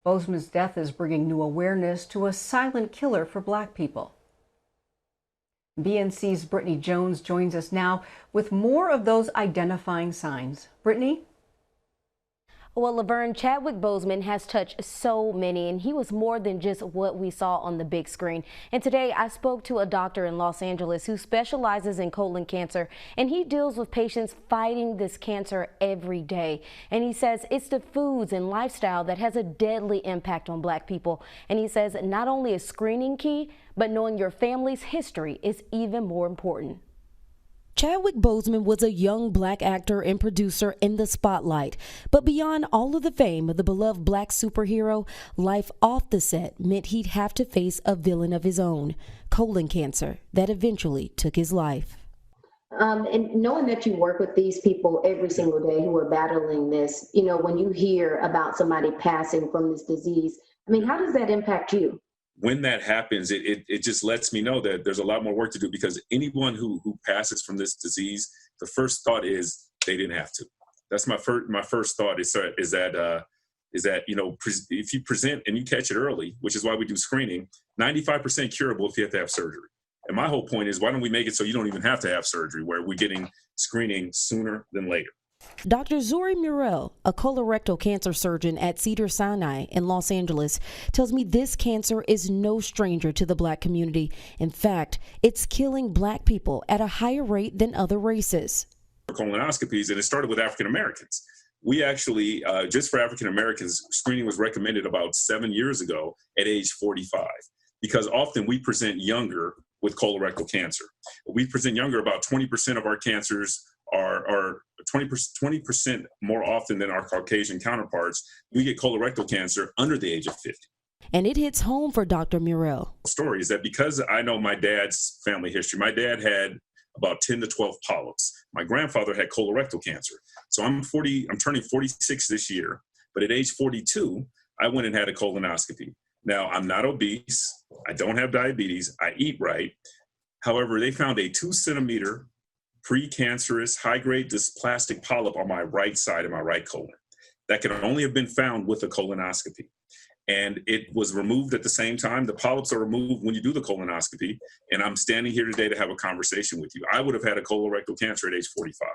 Boseman's death is bringing new awareness to a silent killer for Black people. BNC's Brittany Jones joins us now with more of those identifying signs. Brittany? Well, Laverne, Chadwick Boseman has touched so many, and he was more than just what we saw on the big screen. And today I spoke to a doctor in Los Angeles who specializes in colon cancer, and he deals with patients fighting this cancer every day. And he says it's the foods and lifestyle that has a deadly impact on Black people. And he says not only is screening key, but knowing your family's history is even more important. Chadwick Boseman was a young Black actor and producer in the spotlight. But beyond all of the fame of the beloved Black superhero, life off the set meant he'd have to face a villain of his own, colon cancer, that eventually took his life. And knowing that you work with these people every single day who are battling this, you know, when you hear about somebody passing from this disease, I mean, how does that impact you? When that happens, it just lets me know that there's a lot more work to do, because anyone who passes from this disease, the first thought is they didn't have to. That's my first thought is that you know, if you present and you catch it early, which is why we do screening, 95% curable if you have to have surgery. And my whole point is, why don't we make it so you don't even have to have surgery, where we're getting screening sooner than later? Dr. Zuri Murrell, a colorectal cancer surgeon at Cedars-Sinai in Los Angeles, tells me this cancer is no stranger to the Black community. In fact, it's killing Black people at a higher rate than other races. Colonoscopies, and it started with African Americans. We actually, just for African Americans, screening was recommended about 7 years ago at age 45, because often we present younger with colorectal cancer. We present younger. About 20% of our cancers are 20% more often than our Caucasian counterparts. We get colorectal cancer under the age of 50. And it hits home for Dr. Murrell. The story is that because I know my dad's family history, my dad had about 10 to 12 polyps. My grandfather had colorectal cancer. So I'm turning 46 this year, but at age 42, I went and had a colonoscopy. Now, I'm not obese, I don't have diabetes, I eat right. However, they found a 2-centimeter precancerous, high-grade dysplastic polyp on my right side of my right colon that could only have been found with a colonoscopy. And it was removed at the same time. The polyps are removed when you do the colonoscopy, and I'm standing here today to have a conversation with you. I would have had a colorectal cancer at age 45.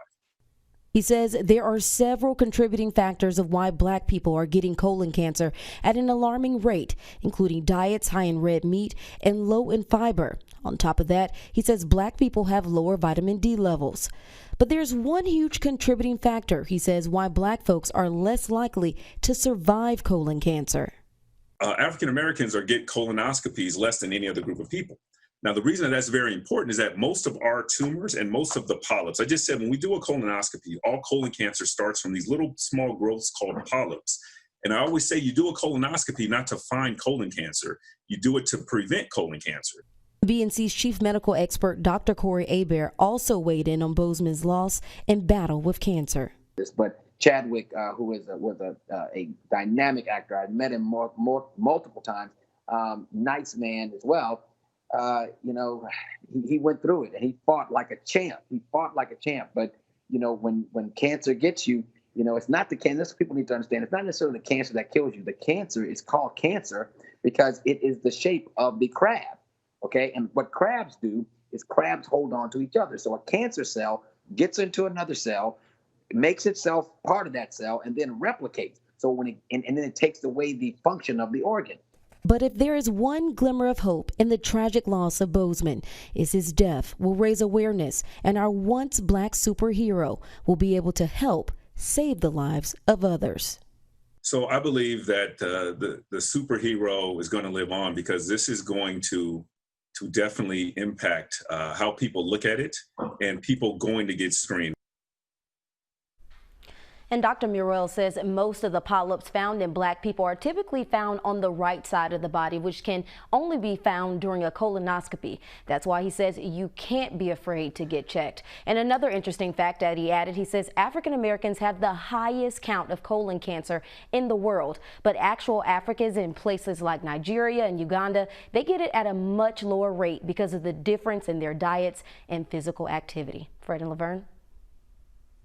He says there are several contributing factors of why Black people are getting colon cancer at an alarming rate, including diets high in red meat and low in fiber. On top of that, he says Black people have lower vitamin D levels. But there's one huge contributing factor, he says, why Black folks are less likely to survive colon cancer. African Americans get colonoscopies less than any other group of people. Now, the reason that's very important is that most of our tumors and most of the polyps, I just said, when we do a colonoscopy, all colon cancer starts from these little small growths called polyps. And I always say you do a colonoscopy not to find colon cancer, you do it to prevent colon cancer. BNC's chief medical expert, Dr. Corey Aber, also weighed in on Boseman's loss and battle with cancer. But Chadwick, who was a dynamic actor, I met him multiple times, nice man as well. You know, he went through it and he fought like a champ. But, you know, when cancer gets you, you know, it's not the cancer. That's what people need to understand. It's not necessarily the cancer that kills you. The cancer is called cancer because it is the shape of the crab. OK, and what crabs do is crabs hold on to each other. So a cancer cell gets into another cell, makes itself part of that cell, and then replicates. So when and then it takes away the function of the organ. But if there is one glimmer of hope in the tragic loss of Boseman, is his death will raise awareness, and our once Black superhero will be able to help save the lives of others. So I believe that the superhero is going to live on, because this is going to definitely impact how people look at it and people going to get screened. And Dr. Murrell says most of the polyps found in Black people are typically found on the right side of the body, which can only be found during a colonoscopy. That's why he says you can't be afraid to get checked. And another interesting fact that he added, he says African Americans have the highest count of colon cancer in the world, but actual Africans in places like Nigeria and Uganda, they get it at a much lower rate because of the difference in their diets and physical activity. Fred and Laverne.